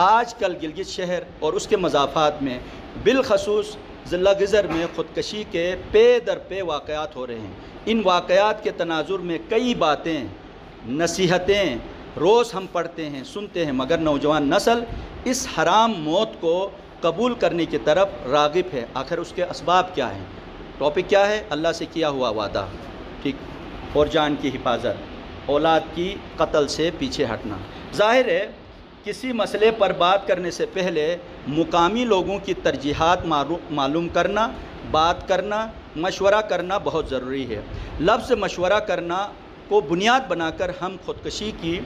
آج کل گلگت شہر اور اس کے مضافات میں بالخصوص ضلع گزر میں خودکشی کے پے در پے واقعات ہو رہے ہیں۔ ان واقعات کے تناظر میں کئی باتیں، نصیحتیں روز ہم پڑھتے ہیں، سنتے ہیں، مگر نوجوان نسل اس حرام موت کو قبول کرنے کی طرف راغب ہے۔ آخر اس کے اسباب کیا ہیں؟ ٹاپک کیا ہے؟ اللہ سے کیا ہوا وعدہ، ٹھیک، اور جان کی حفاظت، اولاد کی قتل سے پیچھے ہٹنا۔ ظاہر ہے کسی مسئلے پر بات کرنے سے پہلے مقامی لوگوں کی ترجیحات معلوم کرنا، بات کرنا، مشورہ کرنا بہت ضروری ہے۔ لفظ مشورہ کرنا کو بنیاد بنا کر ہم خودکشی کی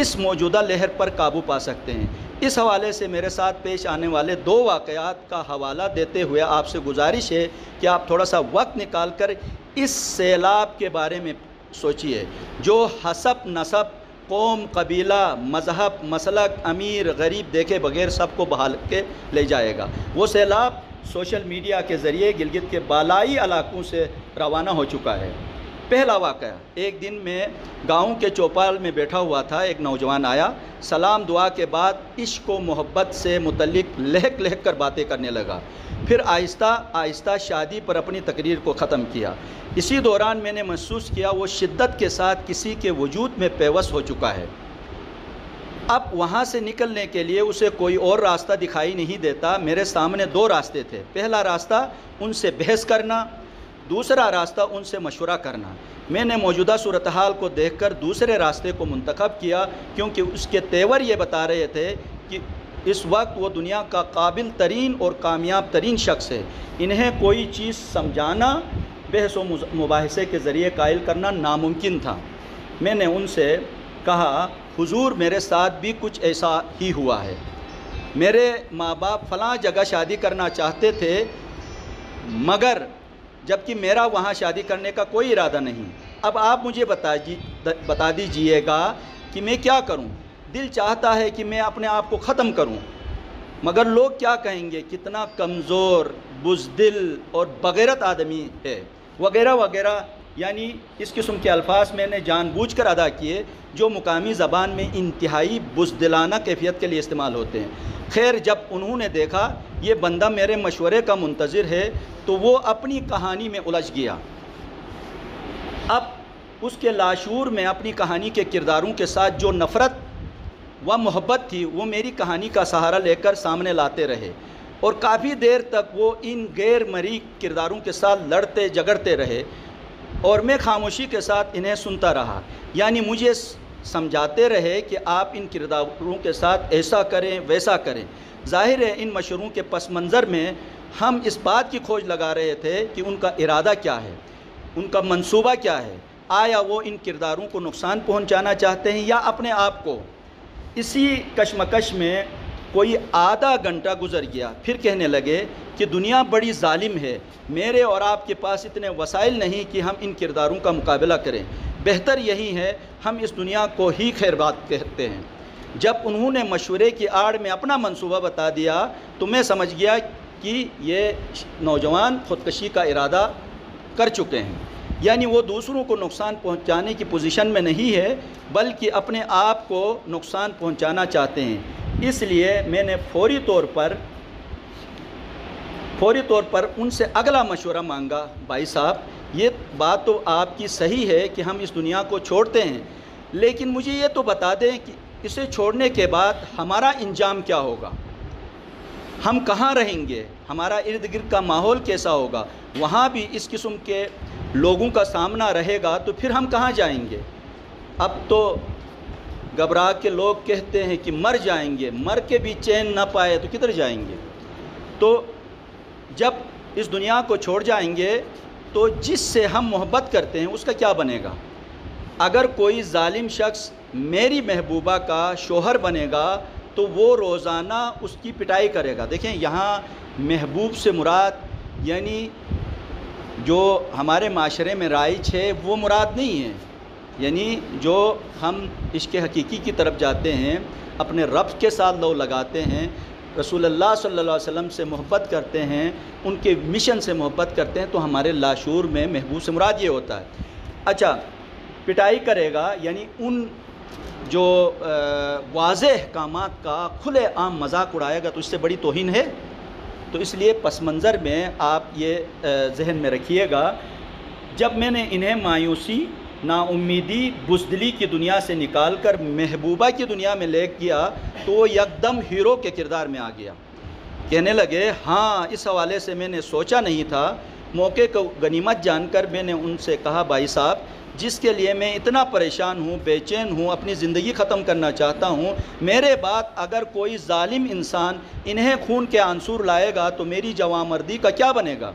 اس موجودہ لہر پر قابو پا سکتے ہیں۔ اس حوالے سے میرے ساتھ پیش آنے والے 2 واقعات کا حوالہ دیتے ہوئے آپ سے گزارش ہے کہ آپ تھوڑا سا وقت نکال کر اس سیلاب کے بارے میں سوچئے جو حسب نسب، قوم، قبیلہ، مذہب، مسلک، امیر غریب دیکھے بغیر سب کو بہا کے لے جائے گا۔ وہ سیلاب سوشل میڈیا کے ذریعے گلگت کے بالائی علاقوں سے روانہ ہو چکا ہے۔ پہلا واقعہ، ایک دن میں گاؤں کے چوپال میں بیٹھا ہوا تھا، ایک نوجوان آیا، سلام دعا کے بعد عشق و محبت سے متعلق لہک لہک کر باتیں کرنے لگا، پھر آہستہ آہستہ شادی پر اپنی تقریر کو ختم کیا۔ اسی دوران میں نے محسوس کیا وہ شدت کے ساتھ کسی کے وجود میں پیوست ہو چکا ہے۔ اب وہاں سے نکلنے کے لیے اسے کوئی اور راستہ دکھائی نہیں دیتا۔ میرے سامنے 2 راستے تھے۔ پہلا راستہ ان سے بحث کرنا، دوسرا راستہ ان سے مشورہ کرنا۔ میں نے موجودہ صورتحال کو دیکھ کر دوسرے راستے کو منتخب کیا، کیونکہ اس کے تیور یہ بتا رہے تھے کہ اس وقت وہ دنیا کا قابل ترین اور کامیاب ترین شخص ہے۔ انہیں کوئی چیز سمجھانا، بحث و مباحثے کے ذریعے قائل کرنا ناممکن تھا۔ میں نے ان سے کہا، حضور میرے ساتھ بھی کچھ ایسا ہی ہوا ہے۔ میرے ماں باپ فلاں جگہ شادی کرنا چاہتے تھے، مگر جبکہ میرا وہاں شادی کرنے کا کوئی ارادہ نہیں۔ اب آپ مجھے بتا دیجئے گا کہ میں کیا کروں؟ دل چاہتا ہے کہ میں اپنے آپ کو ختم کروں، مگر لوگ کیا کہیں گے، کتنا کمزور، بزدل اور بغیرت آدمی ہے، وغیرہ وغیرہ۔ یعنی اس قسم کے الفاظ میں نے جان بوجھ کر ادا کیے جو مقامی زبان میں انتہائی بزدلانہ کیفیت کے لیے استعمال ہوتے ہیں۔ خیر، جب انہوں نے دیکھا یہ بندہ میرے مشورے کا منتظر ہے تو وہ اپنی کہانی میں الجھ گیا۔ اب اس کے لاشعور میں اپنی کہانی کے کرداروں کے ساتھ جو نفرت و محبت تھی وہ میری کہانی کا سہارا لے کر سامنے لاتے رہے، اور کافی دیر تک وہ ان غیر مرئی کرداروں کے ساتھ لڑتے جھگڑتے رہے، اور میں خاموشی کے ساتھ انہیں سنتا رہا۔ یعنی مجھے سمجھاتے رہے کہ آپ ان کرداروں کے ساتھ ایسا کریں ویسا کریں۔ ظاہر ہے ان مشوروں کے پس منظر میں ہم اس بات کی کھوج لگا رہے تھے کہ ان کا ارادہ کیا ہے، ان کا منصوبہ کیا ہے۔ آیا وہ ان کرداروں کو نقصان پہنچانا چاہتے ہیں یا اپنے آپ کو؟ اسی کشمکش میں کوئی آدھا گھنٹہ گزر گیا، پھر کہنے لگے کہ دنیا بڑی ظالم ہے، میرے اور آپ کے پاس اتنے وسائل نہیں کہ ہم ان کرداروں کا مقابلہ کریں، بہتر یہی ہے ہم اس دنیا کو ہی خیر بات کہتے ہیں۔ جب انہوں نے مشورے کی آڑ میں اپنا منصوبہ بتا دیا تو میں سمجھ گیا کہ یہ نوجوان خودکشی کا ارادہ کر چکے ہیں۔ یعنی وہ دوسروں کو نقصان پہنچانے کی پوزیشن میں نہیں ہے، بلکہ اپنے آپ کو نقصان پہنچانا چاہتے ہیں۔ اس لیے میں نے فوری طور پر ان سے اگلا مشورہ مانگا، بھائی صاحب یہ بات تو آپ کی صحیح ہے کہ ہم اس دنیا کو چھوڑتے ہیں، لیکن مجھے یہ تو بتا دیں کہ اسے چھوڑنے کے بعد ہمارا انجام کیا ہوگا، ہم کہاں رہیں گے، ہمارا ارد گرد کا ماحول کیسا ہوگا، وہاں بھی اس قسم کے لوگوں کا سامنا رہے گا تو پھر ہم کہاں جائیں گے؟ اب تو گھبرا کے لوگ کہتے ہیں کہ مر جائیں گے، مر کے بھی چین نہ پائے تو کدھر جائیں گے؟ تو جب اس دنیا کو چھوڑ جائیں گے تو جس سے ہم محبت کرتے ہیں اس کا کیا بنے گا؟ اگر کوئی ظالم شخص میری محبوبہ کا شوہر بنے گا تو وہ روزانہ اس کی پٹائی کرے گا۔ دیکھیں یہاں محبوب سے مراد یعنی جو ہمارے معاشرے میں رائج ہے وہ مراد نہیں ہے، یعنی جو ہم عشق حقیقی کی طرف جاتے ہیں، اپنے رب کے ساتھ لو لگاتے ہیں، رسول اللہ صلی اللہ علیہ وسلم سے محبت کرتے ہیں، ان کے مشن سے محبت کرتے ہیں، تو ہمارے لاشعور میں محبوب سے مراد یہ ہوتا ہے۔ اچھا، پٹائی کرے گا یعنی ان جو واضح احکامات کا کھلے عام مذاق اڑائے گا تو اس سے بڑی توہین ہے. تو اس لیے پس منظر میں آپ یہ ذہن میں رکھیے گا، جب میں نے انہیں مایوسی، نا امیدی، بزدلی کی دنیا سے نکال کر محبوبہ کی دنیا میں لے گیا تو وہ یکدم ہیرو کے کردار میں آ گیا. کہنے لگے ہاں اس حوالے سے میں نے سوچا نہیں تھا. موقع کو غنیمت جان کر میں نے ان سے کہا بھائی صاحب جس کے لیے میں اتنا پریشان ہوں، بے چین ہوں، اپنی زندگی ختم کرنا چاہتا ہوں، میرے بعد اگر کوئی ظالم انسان انہیں خون کے عنصر لائے گا تو میری جوانمردی کا کیا بنے گا؟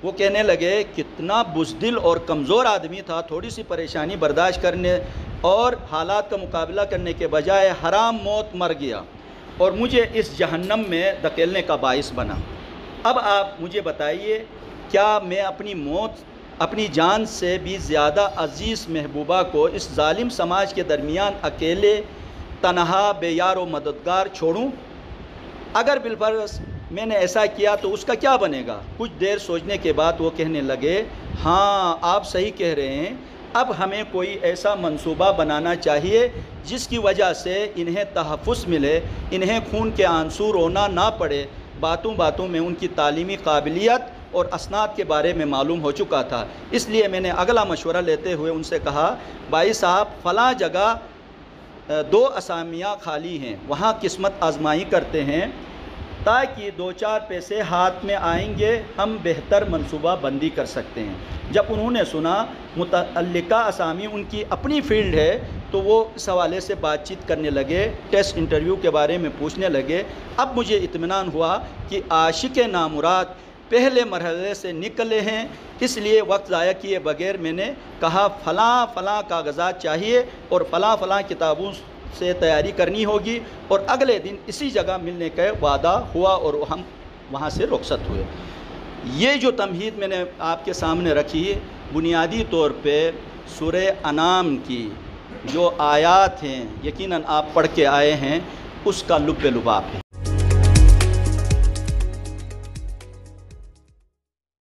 وہ کہنے لگے کتنا بزدل اور کمزور آدمی تھا، تھوڑی سی پریشانی برداشت کرنے اور حالات کا مقابلہ کرنے کے بجائے حرام موت مر گیا اور مجھے اس جہنم میں دھکیلنے کا باعث بنا. اب آپ مجھے بتائیے کیا میں اپنی موت، اپنی جان سے بھی زیادہ عزیز محبوبہ کو اس ظالم سماج کے درمیان اکیلے، تنہا، بے یار و مددگار چھوڑوں؟ اگر بالفرض میں نے ایسا کیا تو اس کا کیا بنے گا؟ کچھ دیر سوچنے کے بعد وہ کہنے لگے ہاں آپ صحیح کہہ رہے ہیں، اب ہمیں کوئی ایسا منصوبہ بنانا چاہیے جس کی وجہ سے انہیں تحفظ ملے، انہیں خون کے عنصر ہونا نہ پڑے. باتوں باتوں میں ان کی تعلیمی قابلیت اور اسناد کے بارے میں معلوم ہو چکا تھا. اس لیے میں نے اگلا مشورہ لیتے ہوئے ان سے کہا بھائی صاحب فلاں جگہ 2 اسامیاں خالی ہیں، وہاں قسمت آزمائی کرتے ہیں تاکہ 2-4 پیسے ہاتھ میں آئیں گے، ہم بہتر منصوبہ بندی کر سکتے ہیں. جب انہوں نے سنا متعلقہ اسامی ان کی اپنی فیلڈ ہے تو وہ اس حوالے سے بات چیت کرنے لگے، ٹیسٹ انٹرویو کے بارے میں پوچھنے لگے. اب مجھے اطمینان ہوا کہ عاشق نامراد پہلے مرحلے سے نکلے ہیں. اس لیے وقت ضائع کیے بغیر میں نے کہا فلاں فلاں کاغذات چاہیے اور فلاں فلاں کتابوں سے تیاری کرنی ہوگی، اور اگلے دن اسی جگہ ملنے کا وعدہ ہوا اور ہم وہاں سے رخصت ہوئے. یہ جو تمہید میں نے آپ کے سامنے رکھی بنیادی طور پہ سورہ انعام کی جو آیات ہیں یقیناً آپ پڑھ کے آئے ہیں، اس کا لب لباب ہے.